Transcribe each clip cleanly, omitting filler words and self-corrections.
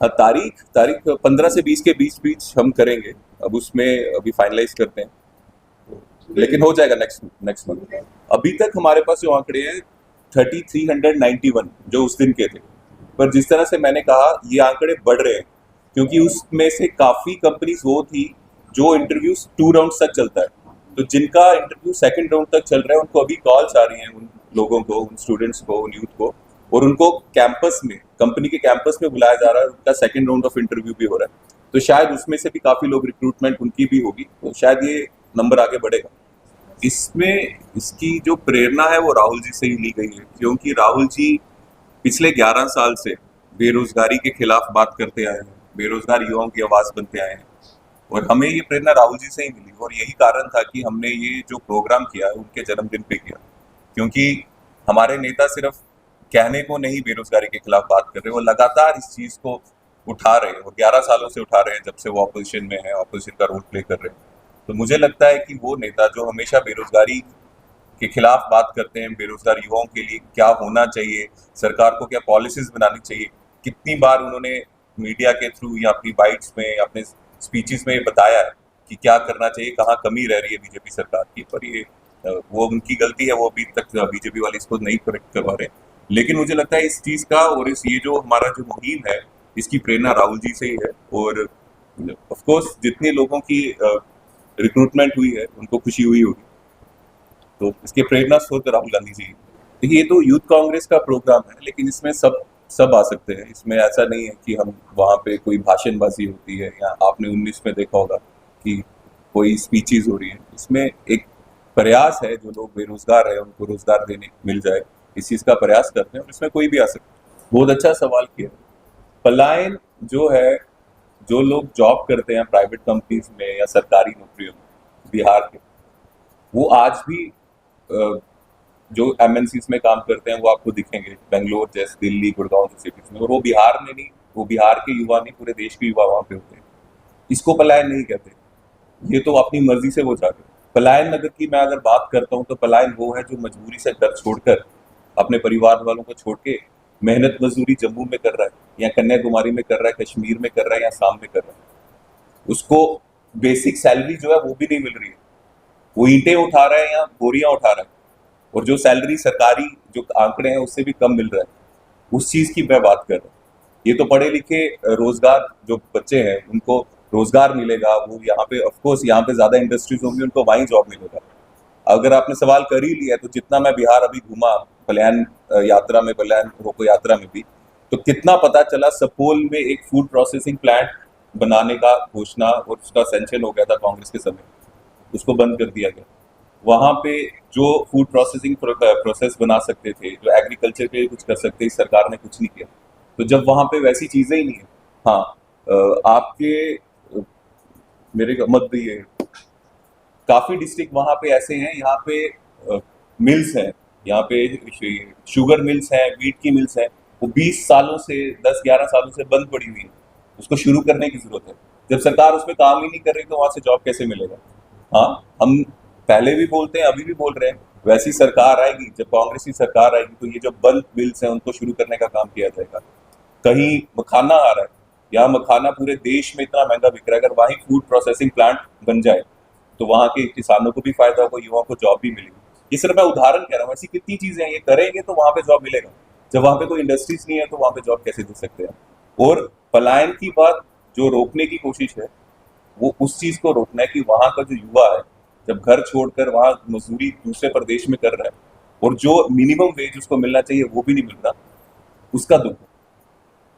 हाँ, तारीख तारीख 15 से 20 के बीच बीच हम करेंगे। अब उसमें अभी फाइनलाइज करते हैं, लेकिन हो जाएगा नेक्स्ट नेक्स्ट मंथ। अभी तक हमारे पास जो आंकड़े हैं 3391 जो उस दिन के थे, पर जिस तरह से मैंने कहा ये आंकड़े बढ़ रहे हैं, क्योंकि उसमें से काफी कंपनीज वो थी जो इंटरव्यूज 2 राउंड तक चलता है, तो जिनका इंटरव्यू सेकंड राउंड तक चल रहा है उनको अभी कॉल्स आ रही हैं, उन लोगों को, उन स्टूडेंट्स को, उन यूथ को, और उनको कैंपस में, कंपनी के कैंपस में बुलाया जा रहा है, उनका सेकंड राउंड ऑफ इंटरव्यू भी हो रहा है। तो शायद उसमें से भी काफी लोग, रिक्रूटमेंट उनकी भी होगी, तो शायद ये नंबर आगे बढ़ेगा। इसमें इसकी जो प्रेरणा है वो राहुल जी से ही ली गई है, क्योंकि राहुल जी पिछले 11 साल से बेरोजगारी के खिलाफ बात करते आए हैं, बेरोजगार युवाओं की आवाज बनते आए हैं, और हमें ये प्रेरणा राहुल जी से ही मिली, और यही कारण था कि हमने ये जो प्रोग्राम किया है उनके जन्मदिन पे किया, क्योंकि हमारे नेता सिर्फ कहने को नहीं बेरोजगारी के खिलाफ बात कर रहे, वो लगातार इस चीज को उठा रहे हैं, और 11 सालों से उठा रहे हैं, जब से वो ऑपोजिशन में है, ऑपोजिशन का रोल प्ले कर रहे हैं। तो मुझे लगता है कि वो नेता जो हमेशा बेरोजगारी के खिलाफ बात करते हैं, बेरोजगार युवाओं के लिए क्या होना चाहिए, सरकार को क्या पॉलिसीज बनानी चाहिए, कितनी बार उन्होंने मीडिया के थ्रू या अपनी बाइट्स में, अपने स्पीचेस में बताया है कि क्या करना चाहिए, कहाँ कमी रह रही है बीजेपी सरकार की, पर ये वो उनकी गलती है, वो अभी तक बीजेपी वाले इसको नहीं करेक्ट करवा रहे। लेकिन मुझे लगता है इस चीज का, और इस ये जो हमारा जो मुहिम है, इसकी प्रेरणा राहुल जी से ही है, और ऑफ कोर्स जितने लोगों की रिक्रूटमेंट हुई है उनको खुशी हुई होगी, तो इसके प्रेरणा स्रोत राहुल गांधी जी। देखिए, ये तो यूथ कांग्रेस का प्रोग्राम है, लेकिन इसमें सब सब आ सकते हैं। इसमें ऐसा नहीं है कि हम वहाँ पे कोई भाषणबाजी होती है, या आपने 19 में देखा होगा कि कोई स्पीचेस हो रही है। इसमें एक प्रयास है, जो लोग बेरोजगार है उनको रोजगार देने मिल जाए, इस चीज का प्रयास करते हैं, और इसमें कोई भी आ सकता है। बहुत अच्छा सवाल किया। पलायन जो है, जो लोग जॉब करते हैं प्राइवेट कंपनीज में या सरकारी नौकरियों में बिहार के, वो आज भी जो एमएनसीज में काम करते हैं वो आपको दिखेंगे, बेंगलोर जैसे, दिल्ली, गुड़गांव जैसे सिटीज में, और वो बिहार में नहीं, वो बिहार के युवा नहीं, पूरे देश के युवा वहां पे होते हैं। इसको पलायन नहीं कहते, ये तो अपनी मर्जी से वो जा रहे हैं। पलायन अगर की मैं अगर बात करता हूँ, तो पलायन वो है जो मजबूरी से घर छोड़कर, अपने परिवार वालों को छोड़ के मेहनत मजदूरी जम्मू में कर रहा है, या कन्याकुमारी में कर रहा है, कश्मीर में कर रहा है, या शाम में कर रहा है। उसको बेसिक सैलरी जो है वो भी नहीं मिल रही है, वो ईंटें उठा रहा है या बोरियां उठा रहा है, और जो सैलरी सरकारी जो आंकड़े हैं उससे भी कम मिल रहा है। उस चीज की मैं बात कर रहा हूँ। ये तो पढ़े लिखे रोजगार जो बच्चे हैं उनको रोजगार मिलेगा, वो यहाँ पे ऑफकोर्स यहाँ पे ज्यादा इंडस्ट्रीज होंगी, उनको वहीं जॉब मिलेगा। अगर आपने सवाल कर ही लिया, तो जितना मैं बिहार अभी घूमा पलायन यात्रा में, पलायन रोको यात्रा में भी, तो कितना पता चला, सपोल में एक फूड प्रोसेसिंग प्लांट बनाने का घोषणा और उसका सैंक्शन हो गया था कांग्रेस के समय, उसको बंद कर दिया गया। वहां पे जो फूड प्रोसेसिंग प्रोसेस बना सकते थे, जो एग्रीकल्चर के लिए कुछ कर सकते, इस सरकार ने कुछ नहीं किया। तो जब वहां पे वैसी चीजें ही नहीं है, हाँ, आपके मेरे मत ये काफी डिस्ट्रिक्ट वहां पे ऐसे हैं, यहाँ पे मिल्स हैं, यहाँ पे शुगर मिल्स हैं, वीट की मिल्स हैं, वो 20 सालों से, 10-11 सालों से बंद पड़ी हुई है। उसको शुरू करने की जरूरत है। जब सरकार उसमें काम ही नहीं कर रही, तो वहां से जॉब कैसे मिलेगा? हाँ, हम पहले भी बोलते हैं, अभी भी बोल रहे हैं, वैसी सरकार आएगी, जब कांग्रेस की सरकार आएगी, तो ये जो बल्क मिल्स हैं उनको शुरू करने का काम किया जाएगा। कहीं मखाना आ रहा है, यहाँ मखाना पूरे देश में इतना महंगा बिक रहा है, अगर वहीं फूड प्रोसेसिंग प्लांट बन जाए, तो वहाँ के किसानों को भी फायदा होगा, युवाओं को जॉब भी मिलेगी। ये सिर्फ मैं उदाहरण कह रहा हूँ, ऐसी कितनी चीजें हैं, ये करेंगे तो वहां पे जॉब मिलेगा। जब वहां पे कोई इंडस्ट्रीज नहीं है, तो वहां पे जॉब कैसे दे सकते हैं? और पलायन की बात जो रोकने की कोशिश है, वो उस चीज को रोकना है कि वहां का जो युवा है, जब घर छोड़कर वहां मजदूरी दूसरे प्रदेश में कर रहा है, और जो मिनिमम वेज उसको मिलना चाहिए वो भी नहीं मिल रहा, उसका दुख है।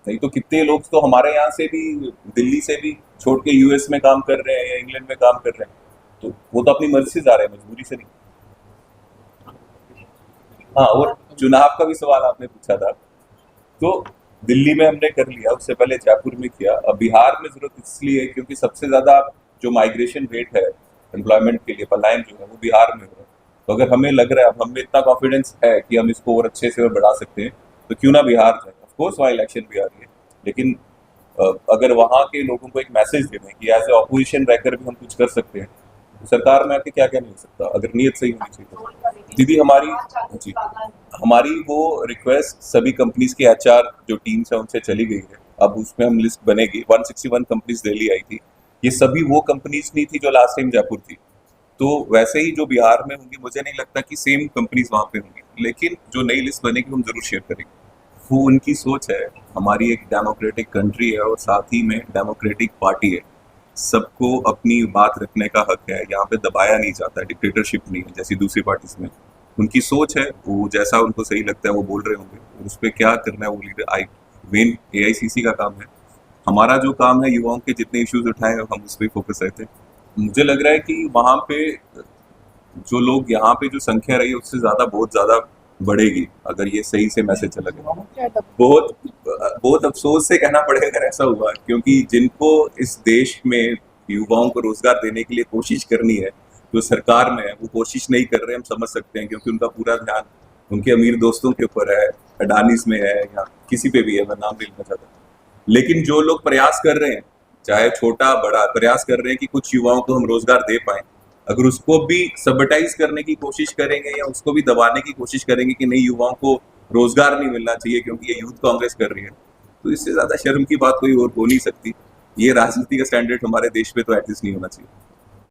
नहीं तो कितने लोग तो हमारे यहाँ से भी, दिल्ली से भी छोड़ के यूएस में काम कर रहे हैं या इंग्लैंड में काम कर रहे हैं, तो वो तो अपनी मर्जी से जा रहे हैं, मजबूरी से नहीं। हाँ, और चुनाव का भी सवाल आपने पूछा था, तो दिल्ली में हमने कर लिया, उससे पहले जयपुर में किया। अब बिहार में जरूरत इसलिए है क्योंकि सबसे ज्यादा जो माइग्रेशन रेट है एम्प्लॉयमेंट के लिए, पलायन जो है, वो बिहार में हो रहा है। तो अगर हमें लग रहा है, अब हमें इतना कॉन्फिडेंस है कि हम इसको और अच्छे से और बढ़ा सकते हैं, तो क्यों ना बिहार जाए। ऑफकोर्स वहाँ इलेक्शन भी आ रही है, लेकिन अगर वहाँ के लोगों को एक मैसेज दे दें कि एज ए ऑपोजिशन रहकर भी हम कुछ कर सकते हैं, तो सरकार में आके क्या क्या नहीं हो सकता, अगर नीयत सही होनी चाहिए तो। दीदी, हमारी, जी, हमारी वो रिक्वेस्ट सभी कंपनीज के एचआर जो टीम्स है उनसे चली गई है। अब उसमें हम लिस्ट बनेगी। 161 कंपनीज दिल्ली आई थी, ये सभी वो कंपनीज नहीं थी जो लास्ट टाइम जयपुर थी। तो वैसे ही जो बिहार में होंगी, मुझे नहीं लगता कि सेम कंपनीज वहां पे होंगी, लेकिन जो नई लिस्ट बनेगी हम जरूर शेयर करेंगे। वो उनकी सोच है। हमारी एक डेमोक्रेटिक कंट्री है और साथ ही में डेमोक्रेटिक पार्टी है। सबको अपनी बात रखने का हक है, यहाँ पे दबाया नहीं जाता, डिक्टेटरशिप नहीं है जैसी दूसरी पार्टीज में। उनकी सोच है, वो जैसा उनको सही लगता है वो बोल रहे होंगे, उस पर क्या करना है वो लीडर आई मेन एआईसीसी का काम है। हमारा जो काम है युवाओं के जितने इश्यूज उठाए हम उस पर फोकस रहते हैं। मुझे लग रहा है कि वहाँ पे जो लोग यहाँ पे जो संख्या रही है उससे ज्यादा बहुत ज्यादा बढ़ेगी अगर ये सही से मैसेज चला गया। बहुत बहुत अफसोस से कहना पड़ेगा अगर ऐसा हुआ, क्योंकि जिनको इस देश में युवाओं को रोजगार देने के लिए कोशिश करनी है, जो सरकार में है वो कोशिश नहीं कर रहे, हम समझ सकते हैं, क्योंकि उनका पूरा ध्यान उनके अमीर दोस्तों के ऊपर है, अडानीज में है या किसी पे भी है, मैं नाम नहीं लेना चाहता। लेकिन जो लोग प्रयास कर रहे हैं, चाहे छोटा बड़ा, प्रयास कर रहे हैं कि कुछ युवाओं को हम रोजगार दे पाए, अगर उसको भी सबटाइज करने की कोशिश करेंगे या उसको भी दबाने की कोशिश करेंगे कि नहीं युवाओं को रोजगार नहीं मिलना चाहिए क्योंकि ये यूथ कांग्रेस कर रही है, तो इससे ज्यादा शर्म की बात कोई और हो नहीं सकती। ये राजनीति का स्टैंडर्ड हमारे देश पे तो एटलीस्ट नहीं होना चाहिए।